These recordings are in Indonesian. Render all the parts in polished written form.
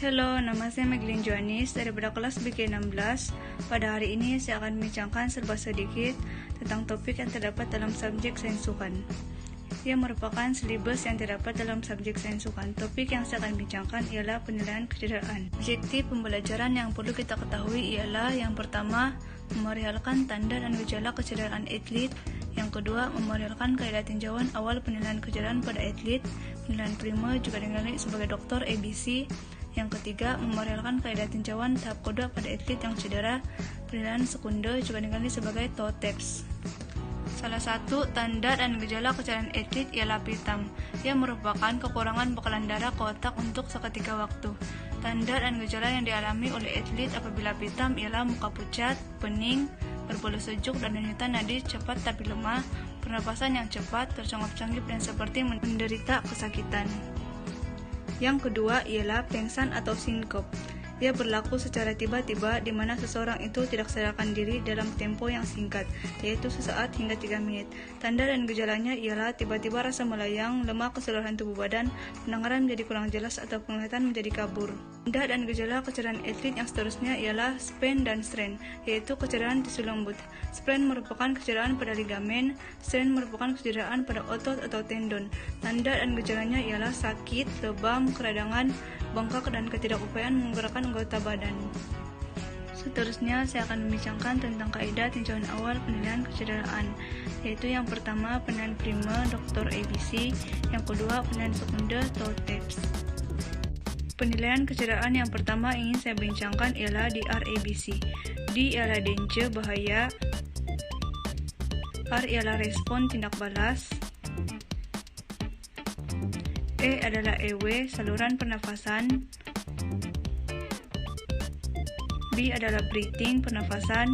Halo, nama saya Meglin Joanis dari kelas BK16. Pada hari ini saya akan membincangkan serba sedikit tentang topik yang terdapat dalam subjek sains sukan. Ia merupakan silibus yang terdapat dalam subjek sains sukan. Topik yang saya akan bincangkan ialah penilaian kecederaan. Objektif pembelajaran yang perlu kita ketahui ialah yang pertama, memerihalkan tanda dan gejala kecederaan atlet. Yang kedua, memerihalkan kaidah tinjauan awal penilaian kecederaan pada atlet. Penilaian primer juga dikenali sebagai doktor ABC. Yang ketiga, memerihalkan kaidah tinjauan tahap kedua pada atlet yang cedera. Penilaian sekunder juga dikenali sebagai TOTEPS. Salah satu tanda dan gejala kecederaan atlet ialah pitam. Ia merupakan kekurangan bekalan darah ke otak untuk seketika waktu. Tanda dan gejala yang dialami oleh atlet apabila pitam ialah muka pucat, pening, berbulu sejuk dan denyutan nadi cepat tapi lemah, pernapasan yang cepat, tercengap-cengip dan seperti menderita kesakitan. Yang kedua ialah pengsan atau sinkop. Ia berlaku secara tiba-tiba di mana seseorang itu tidak sadarkan diri dalam tempo yang singkat, yaitu sesaat hingga 3 menit. Tanda dan gejalanya ialah tiba-tiba rasa melayang, lemah keseluruhan tubuh badan, pendengaran menjadi kurang jelas atau penglihatan menjadi kabur. Tanda dan gejala kecederaan atlet yang seterusnya ialah sprain dan strain, yaitu kecederaan tisu lembut. Sprain merupakan kecederaan pada ligamen, strain merupakan kecederaan pada otot atau tendon. Tanda dan gejalanya ialah sakit, lebam, keradangan, bengkak dan ketidakupayaan menggerakkan anggota badan. Seterusnya saya akan membincangkan tentang kaidah tinjauan awal penilaian kecederaan, yaitu yang pertama penilaian primer doktor ABC, yang kedua penilaian sekunder TOTEPS. Penilaian kecederaan yang pertama ingin saya bincangkan ialah di RABC. D ialah danger, bahaya. R ialah respon, tindak balas. E adalah EW, saluran pernafasan. B adalah breathing, pernafasan.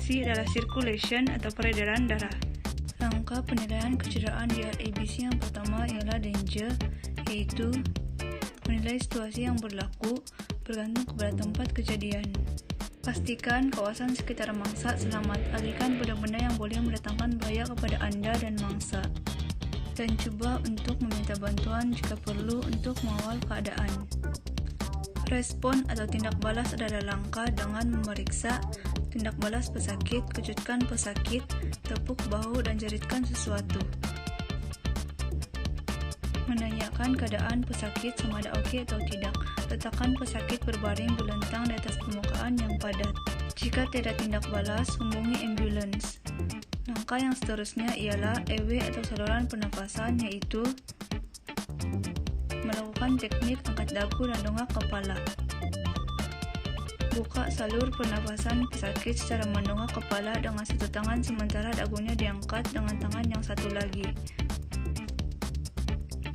C adalah circulation atau peredaran darah. Langkah penilaian kecederaan di RABC yang pertama ialah danger, yaitu menilai situasi yang berlaku bergantung kepada tempat kejadian. Pastikan kawasan sekitar mangsa selamat. Alihkan benda-benda yang boleh mendatangkan bahaya kepada Anda dan mangsa. Dan coba untuk meminta bantuan jika perlu untuk mengawal keadaan. Respon atau tindak balas adalah langkah dengan memeriksa, tindak balas pesakit, kejutkan pesakit, tepuk bahu dan jeritkan sesuatu. Menanyakan keadaan pesakit sama ada oke atau tidak. Letakkan pesakit berbaring belentang di atas permukaan yang padat. Jika tidak tindak balas, hubungi ambulans. Langkah yang seterusnya ialah EW atau saluran pernafasan, yaitu melakukan teknik angkat dagu dan dongak kepala. Buka salur pernafasan pesakit secara mendongak kepala dengan satu tangan sementara dagunya diangkat dengan tangan yang satu lagi.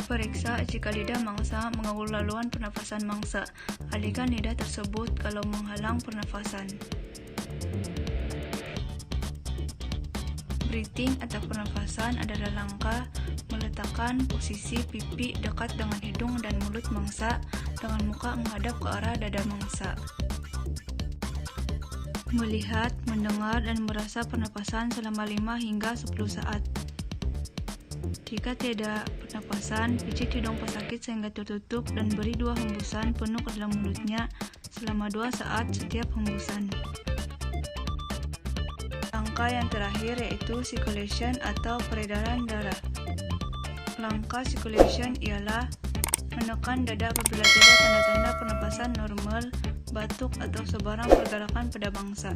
Periksa jika lidah mangsa mengganggu laluan pernafasan mangsa. Alihkan lidah tersebut kalau menghalang pernafasan. Breathing atau pernafasan adalah langkah meletakkan posisi pipi dekat dengan hidung dan mulut mangsa dengan muka menghadap ke arah dada mangsa. Melihat, mendengar, dan merasa pernapasan selama 5 hingga 10 saat. Jika tidak pernapasan, pijit hidung pesakit sehingga tertutup dan beri 2 hembusan penuh ke dalam mulutnya selama 2 saat setiap hembusan. Langkah yang terakhir yaitu circulation atau peredaran darah. Langkah circulation ialah menekan dada apabila tidak tanda-tanda pernapasan normal, batuk atau sebarang pergerakan pada mangsa.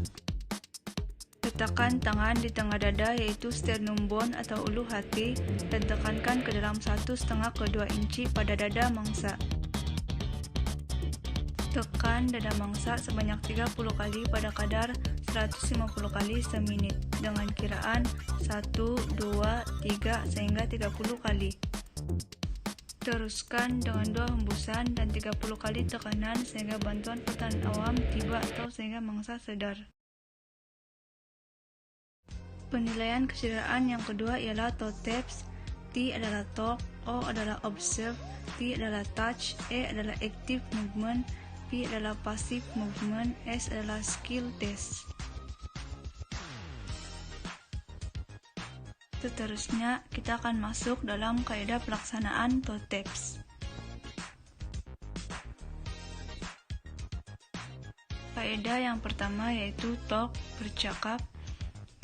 Letakkan tangan di tengah dada yaitu sternum bone atau ulu hati dan tekankan ke dalam 1,5 ke 2 inci pada dada mangsa. Tekan dada mangsa sebanyak 30 kali pada kadar 150 kali semenit dengan kiraan 1, 2, 3 sehingga 30 kali. Teruskan dengan 2 hembusan dan 30 kali tekanan sehingga bantuan pertahanan awam tiba atau sehingga mangsa sedar. Penilaian kecederaan yang kedua ialah TOTEPS. T adalah talk, O adalah observe, T adalah touch, E adalah active movement, P adalah passive movement, S adalah skill test. Seterusnya, kita akan masuk dalam kaidah pelaksanaan TOTEPS. Faedah yang pertama yaitu talk, bercakap.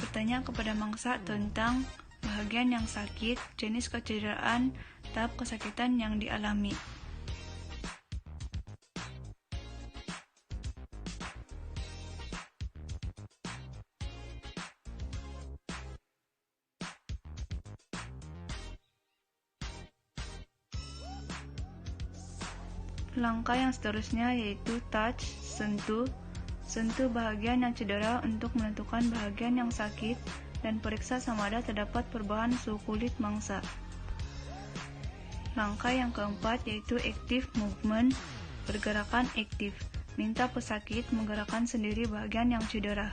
Bertanya kepada mangsa tentang bagian yang sakit, jenis kecederaan, tahap kesakitan yang dialami. Langkah yang seterusnya yaitu touch, sentuh. Sentuh bagian yang cedera untuk menentukan bagian yang sakit dan periksa sama ada terdapat perubahan suhu kulit mangsa. Langkah yang keempat yaitu active movement, pergerakan aktif. Minta pesakit menggerakkan sendiri bagian yang cedera.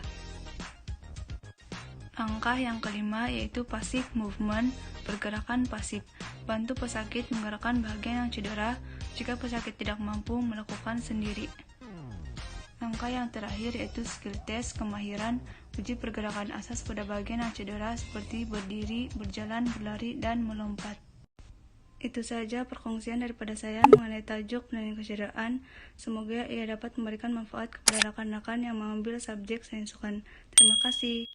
Langkah yang kelima yaitu passive movement, pergerakan pasif. Bantu pesakit menggerakkan bagian yang cedera jika pesakit tidak mampu melakukan sendiri. Langkah yang terakhir yaitu skill test, kemahiran, uji pergerakan asas pada bagian yang cedera seperti berdiri, berjalan, berlari, dan melompat. Itu saja perkongsian daripada saya mengenai tajuk planning kecederaan. Semoga ia dapat memberikan manfaat kepada rekan-rekan yang mengambil subjek sains sukan. Terima kasih.